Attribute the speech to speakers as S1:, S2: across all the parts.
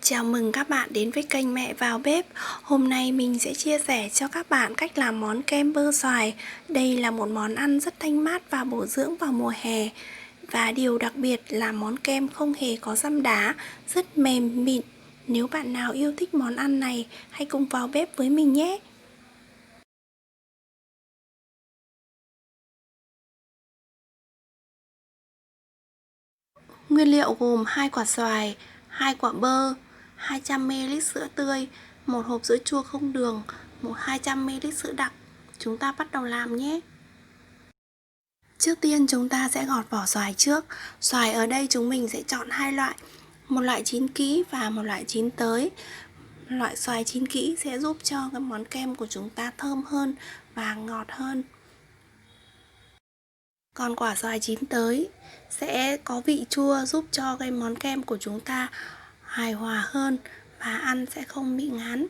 S1: Chào mừng các bạn đến với kênh Mẹ vào bếp. Hôm nay mình sẽ chia sẻ cho các bạn cách làm món kem bơ xoài. Đây là một món ăn rất thanh mát và bổ dưỡng vào mùa hè. Và điều đặc biệt là món kem không hề có giấm đá, rất mềm mịn. Nếu bạn nào yêu thích món ăn này, hãy cùng vào bếp với mình nhé. Nguyên liệu gồm 2 quả xoài, 2 quả bơ, 200ml sữa tươi, một hộp sữa chua không đường, 200ml sữa đặc. Chúng ta bắt đầu làm nhé. Trước tiên chúng ta sẽ gọt vỏ xoài trước. Xoài ở đây chúng mình sẽ chọn hai loại, một loại chín kỹ và một loại chín tới. Loại xoài chín kỹ sẽ giúp cho cái món kem của chúng ta thơm hơn và ngọt hơn. Còn quả xoài chín tới sẽ có vị chua, giúp cho cái món kem của chúng ta hài hòa hơn và ăn sẽ không bị ngán.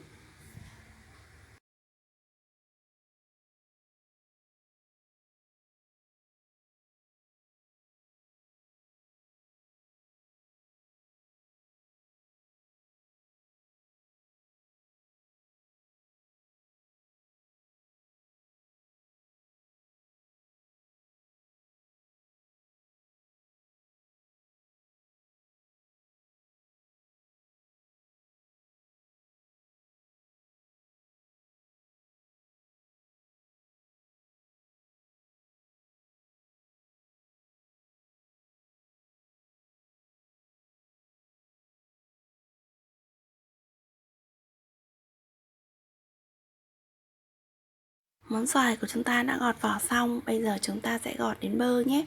S1: Món xoài của chúng ta đã gọt vỏ xong, bây giờ chúng ta sẽ gọt đến bơ nhé.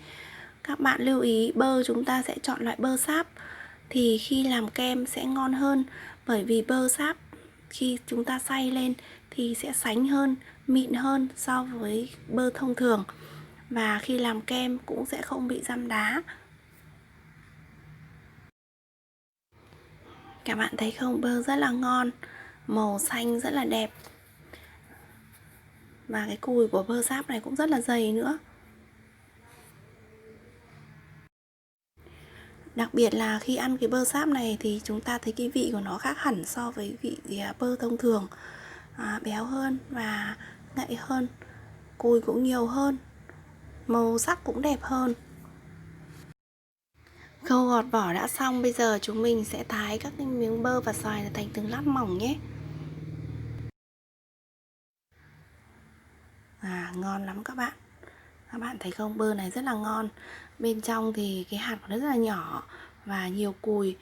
S1: Các bạn lưu ý bơ chúng ta sẽ chọn loại bơ sáp thì khi làm kem sẽ ngon hơn, bởi vì bơ sáp khi chúng ta xay lên thì sẽ sánh hơn, mịn hơn so với bơ thông thường, và khi làm kem cũng sẽ không bị giấm đá. Các bạn thấy không, bơ rất là ngon, màu xanh rất là đẹp, và cái cùi của bơ sáp này cũng rất là dày nữa. Đặc biệt là khi ăn cái bơ sáp này thì chúng ta thấy cái vị của nó khác hẳn so với vị bơ thông thường, béo hơn và ngậy hơn, cùi cũng nhiều hơn, màu sắc cũng đẹp hơn. Khâu gọt vỏ đã xong, bây giờ chúng mình sẽ thái các cái miếng bơ và xoài thành từng lát mỏng nhé. Ngon lắm các bạn. Các bạn thấy không, bơ này rất là ngon. Bên trong thì cái hạt của nó rất là nhỏ và nhiều cùi.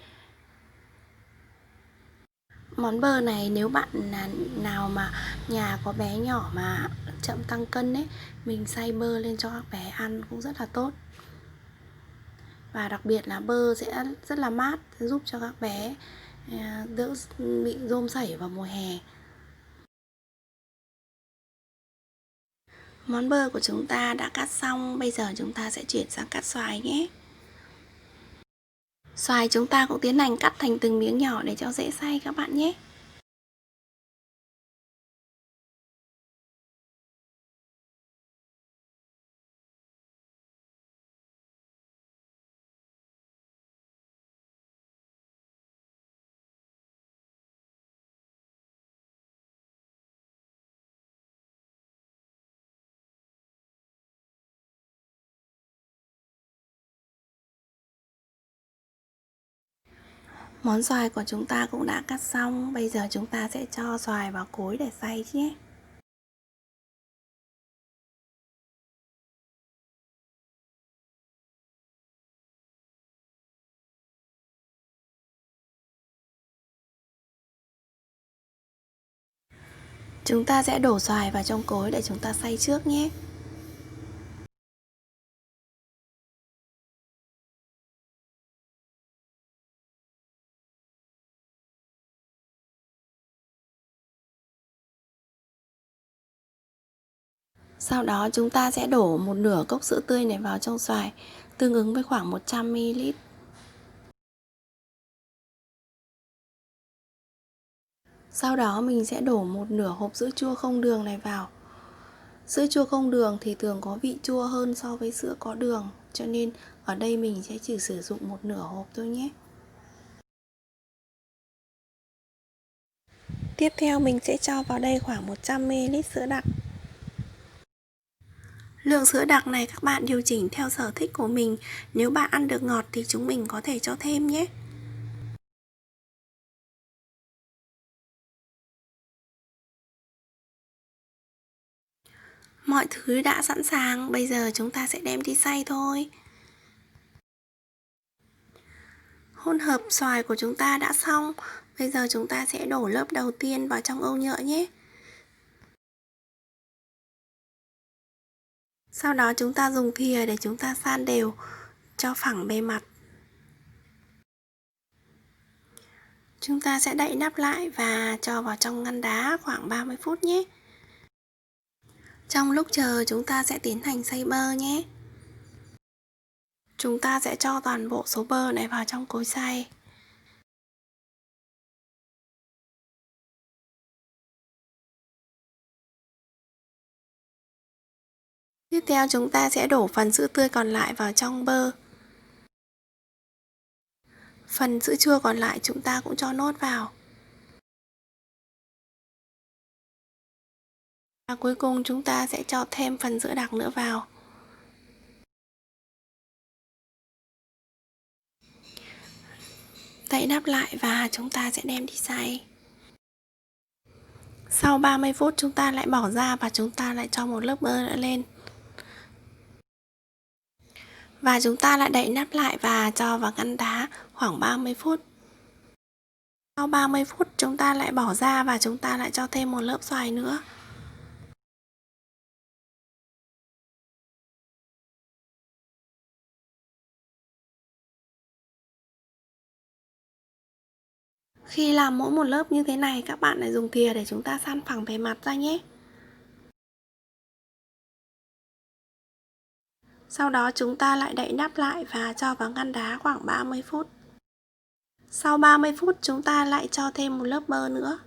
S1: Món bơ này nếu bạn nào mà nhà có bé nhỏ mà chậm tăng cân ấy, mình xay bơ lên cho các bé ăn cũng rất là tốt. Và đặc biệt là bơ sẽ rất là mát, giúp cho các bé đỡ bị rôm sảy vào mùa hè. Món bơ của chúng ta đã cắt xong, bây giờ chúng ta sẽ chuyển sang cắt xoài nhé. Xoài chúng ta cũng tiến hành cắt thành từng miếng nhỏ để cho dễ xay các bạn nhé. Món xoài của chúng ta cũng đã cắt xong, bây giờ chúng ta sẽ cho xoài vào cối để xay nhé. Chúng ta sẽ đổ xoài vào trong cối để chúng ta xay trước nhé. Sau đó chúng ta sẽ đổ một nửa cốc sữa tươi này vào trong xoài, tương ứng với khoảng 100ml. Sau đó mình sẽ đổ một nửa hộp sữa chua không đường này vào. Sữa chua không đường thì thường có vị chua hơn so với sữa có đường, cho nên ở đây mình sẽ chỉ sử dụng một nửa hộp thôi nhé. Tiếp theo mình sẽ cho vào đây khoảng 100ml sữa đặc. Lượng sữa đặc này các bạn điều chỉnh theo sở thích của mình. Nếu bạn ăn được ngọt thì chúng mình có thể cho thêm nhé. Mọi thứ đã sẵn sàng, bây giờ chúng ta sẽ đem đi xay thôi. Hỗn hợp xoài của chúng ta đã xong. Bây giờ chúng ta sẽ đổ lớp đầu tiên vào trong âu nhựa nhé. Sau đó chúng ta dùng thìa để chúng ta san đều cho phẳng bề mặt. Chúng ta sẽ đậy nắp lại và cho vào trong ngăn đá khoảng 30 phút nhé. Trong lúc chờ chúng ta sẽ tiến hành xay bơ nhé. Chúng ta sẽ cho toàn bộ số bơ này vào trong cối xay. Tiếp theo chúng ta sẽ đổ phần sữa tươi còn lại vào trong bơ. Phần sữa chua còn lại chúng ta cũng cho nốt vào. Và cuối cùng chúng ta sẽ cho thêm phần sữa đặc nữa vào. Đậy nắp lại và chúng ta sẽ đem đi xay. Sau 30 phút chúng ta lại bỏ ra và chúng ta lại cho một lớp bơ nữa lên. Và chúng ta lại đậy nắp lại và cho vào ngăn đá khoảng 30 phút. Sau 30 phút chúng ta lại bỏ ra và chúng ta lại cho thêm một lớp xoài nữa. Khi làm mỗi một lớp như thế này, các bạn lại dùng thìa để chúng ta san phẳng bề mặt ra nhé. Sau đó chúng ta lại đậy nắp lại và cho vào ngăn đá khoảng 30 phút. Sau 30 phút chúng ta lại cho thêm một lớp bơ nữa.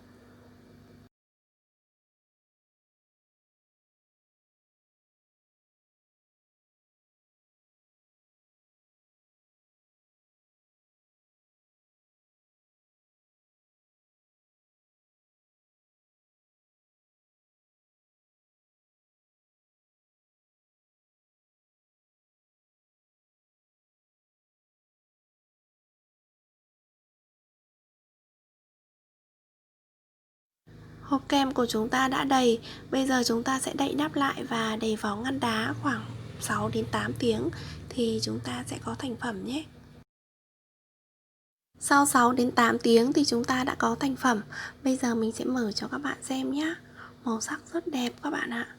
S1: Hộp kem của chúng ta đã đầy. Bây giờ chúng ta sẽ đậy nắp lại và để vào ngăn đá khoảng 6 đến 8 tiếng thì chúng ta sẽ có thành phẩm nhé. Sau 6 đến 8 tiếng thì chúng ta đã có thành phẩm. Bây giờ mình sẽ mở cho các bạn xem nhé. Màu sắc rất đẹp các bạn ạ.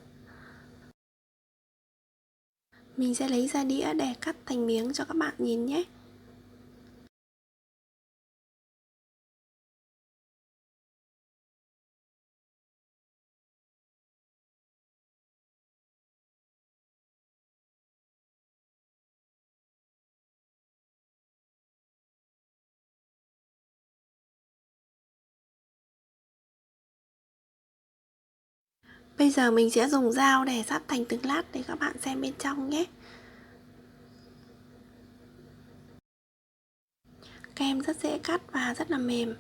S1: Mình sẽ lấy ra đĩa để cắt thành miếng cho các bạn nhìn nhé. Bây giờ mình sẽ dùng dao để cắt thành từng lát để các bạn xem bên trong nhé. Kem rất dễ cắt và rất là mềm.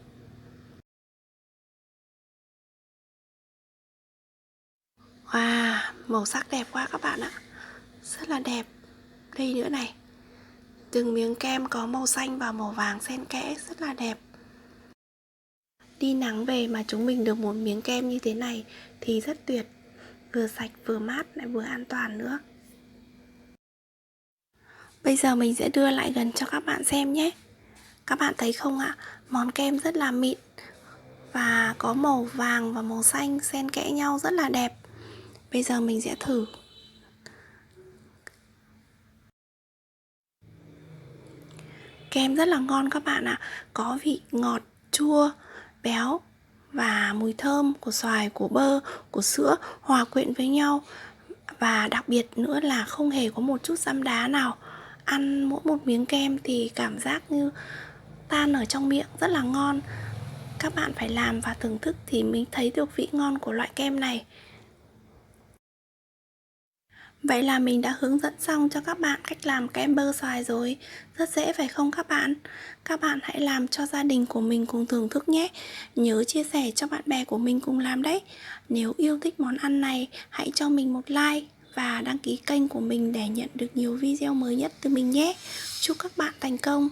S1: Wow, màu sắc đẹp quá các bạn ạ. Rất là đẹp. Đây nữa này. Từng miếng kem có màu xanh và màu vàng xen kẽ rất là đẹp. Đi nắng về mà chúng mình được một miếng kem như thế này thì rất tuyệt. Vừa sạch vừa mát lại vừa an toàn nữa. Bây giờ mình sẽ đưa lại gần cho các bạn xem nhé. Các bạn thấy không ạ? Món kem rất là mịn và có màu vàng và màu xanh xen kẽ nhau rất là đẹp. Bây giờ mình sẽ thử. Kem rất là ngon các bạn ạ. Có vị ngọt, chua, béo và mùi thơm của xoài, của bơ, của sữa hòa quyện với nhau. Và đặc biệt nữa là không hề có một chút giấm đá nào. Ăn mỗi một miếng kem thì cảm giác như tan ở trong miệng, rất là ngon. Các bạn phải làm và thưởng thức thì mới thấy được vị ngon của loại kem này. Vậy là mình đã hướng dẫn xong cho các bạn cách làm kem bơ xoài rồi. Rất dễ phải không các bạn? Các bạn hãy làm cho gia đình của mình cùng thưởng thức nhé. Nhớ chia sẻ cho bạn bè của mình cùng làm đấy. Nếu yêu thích món ăn này, hãy cho mình một like và đăng ký kênh của mình để nhận được nhiều video mới nhất từ mình nhé. Chúc các bạn thành công!